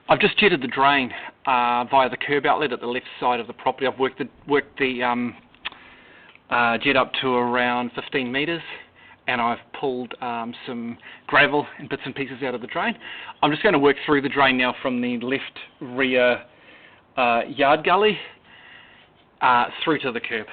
I've just jetted the drain via the curb outlet at the left side of the property. I've worked the jet up to around 15 metres, and I've pulled some gravel and bits and pieces out of the drain. I'm just going to work through the drain now from the left rear yard gully through to the curb.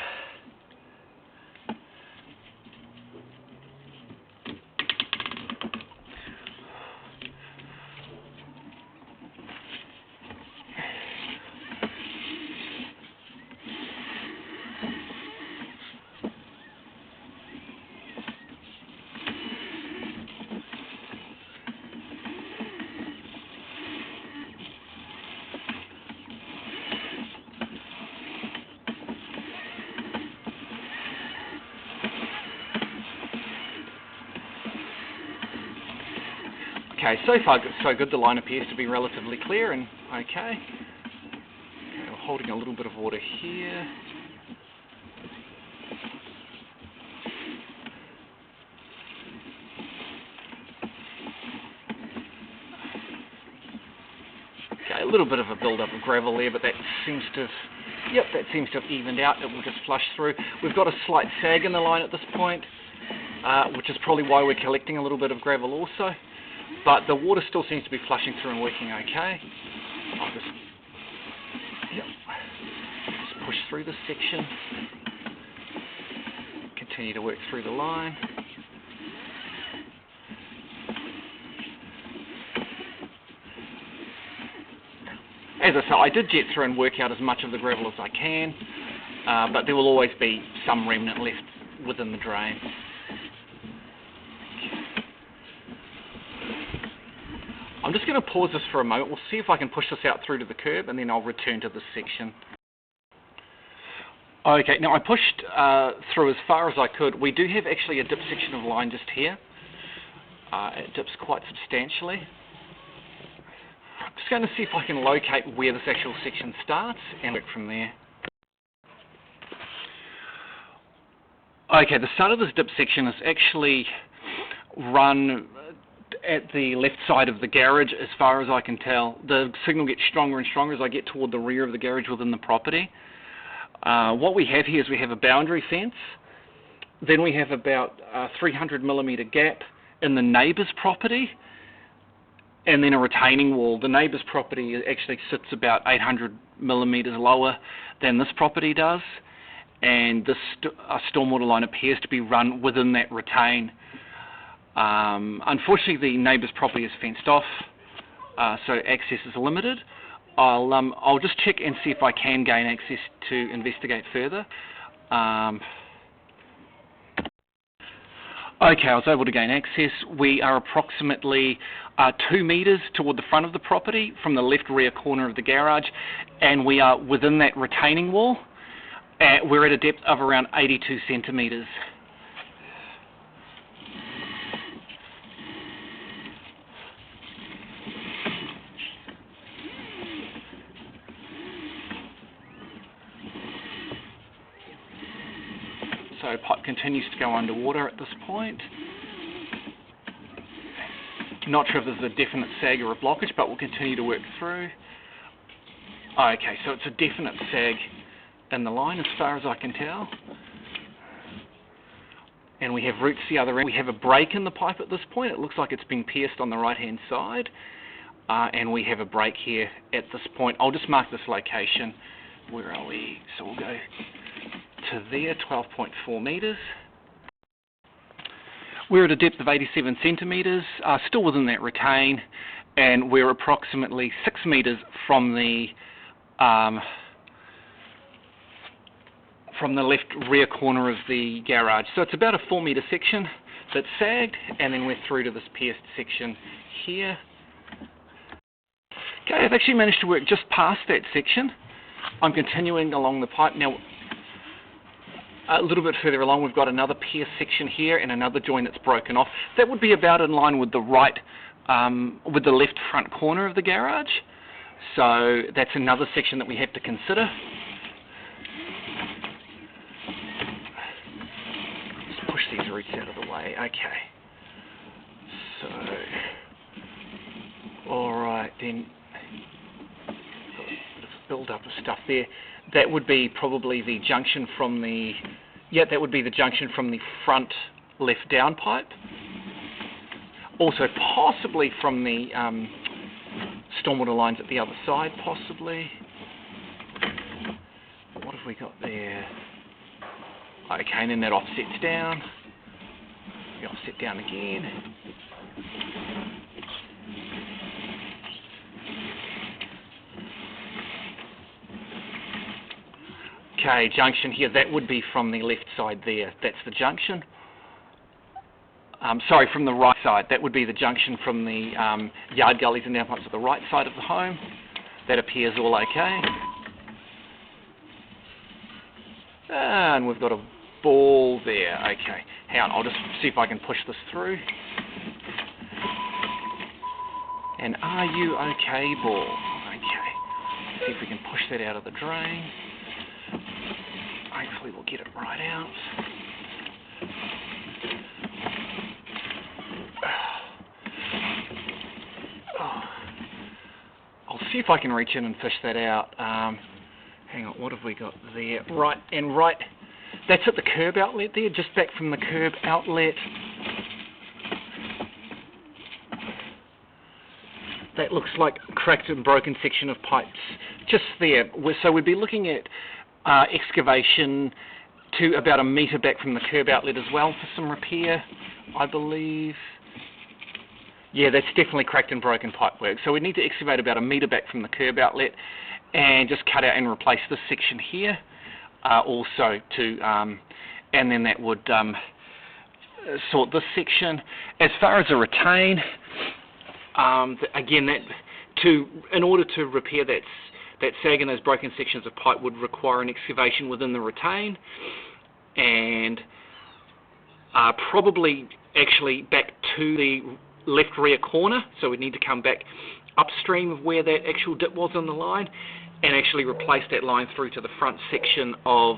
Okay, so far so good. The line appears to be relatively clear and okay. We're holding a little bit of water here. Okay, a little bit of a build-up of gravel there, but that seems to have evened out. It will just flush through. We've got a slight sag in the line at this point, which is probably why we're collecting a little bit of gravel also. But the water still seems to be flushing through and working okay. I'll just push through this section. Continue to work through the line. As I said, I did jet through and work out as much of the gravel as I can, but there will always be some remnant left within the drain. I'm just going to pause this for a moment. We'll see if I can push this out through to the curb, and then I'll return to this section. Okay, now I pushed through as far as I could. We do have actually a dip section of line just here. It dips quite substantially. I'm just going to see if I can locate where this actual section starts and work from there. Okay, the start of this dip section is actually run at the left side of the garage as far as I can tell. The signal gets stronger and stronger as I get toward the rear of the garage within the property. What we have here is we have a boundary fence, then we have about a 300mm gap in the neighbour's property, and then a retaining wall. The neighbour's property actually sits about 800mm lower than this property does, and this stormwater line appears to be run within that retain. Unfortunately, the neighbour's property is fenced off, so access is limited. I'll just check and see if I can gain access to investigate further. Okay, I was able to gain access. We are approximately 2 metres toward the front of the property from the left rear corner of the garage, and we are within that retaining wall. We're at a depth of around 82 centimetres. So pipe continues to go underwater at this point. Not sure if there's a definite sag or a blockage, but we'll continue to work through. Okay, so it's a definite sag in the line as far as I can tell. And we have roots the other end. We have a break in the pipe at this point. It looks like it's been pierced on the right-hand side. And we have a break here at this point. I'll just mark this location. Where are we? So we'll go to there, 12.4 metres. We're at a depth of 87 centimetres, still within that retain, and we're approximately 6 metres from the left rear corner of the garage. So it's about a 4 metre section that's sagged, and then we're through to this pierced section here. Okay, I've actually managed to work just past that section. I'm continuing along the pipe now. A little bit further along, we've got another pierced section here and another joint that's broken off. That would be about in line with the with the left front corner of the garage. So that's another section that we have to consider. Just push these roots out of the way. Okay. So, all right then. the stuff there. That would be probably the junction from the, yeah, that would be the junction from the front left downpipe. Also possibly from the stormwater lines at the other side, possibly. What have we got there? Okay, and then that offsets down. We offset down again. Okay, junction here, that would be from the left side there. That's the junction. Sorry, from the right side. That would be the junction from the yard gullies and downpipes at the right side of the home. That appears all okay. And we've got a ball there. Okay, hang on, I'll just see if I can push this through. And are you okay, ball? Okay, let's see if we can push that out of the drain. Hopefully we'll get it right out. I'll see if I can reach in and fish that out. Hang on, what have we got there? Right, and right, that's at the curb outlet there, just back from the curb outlet. That looks like a cracked and broken section of pipes just there. So we'd be looking at excavation to about a metre back from the curb outlet as well for some repair, I believe. Yeah, that's definitely cracked and broken pipe work. So we need to excavate about a metre back from the curb outlet and just cut out and replace this section here also to, and then that would sort this section. As far as a retain, again, in order to repair that sag and those broken sections of pipe would require an excavation within the retain, and probably actually back to the left rear corner, so we need to come back upstream of where that actual dip was on the line and actually replace that line through to the front section of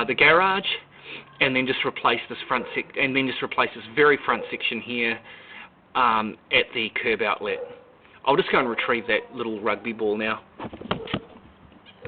the garage, and then just replace this very front section here at the curb outlet. I'll just go and retrieve that little rugby ball now.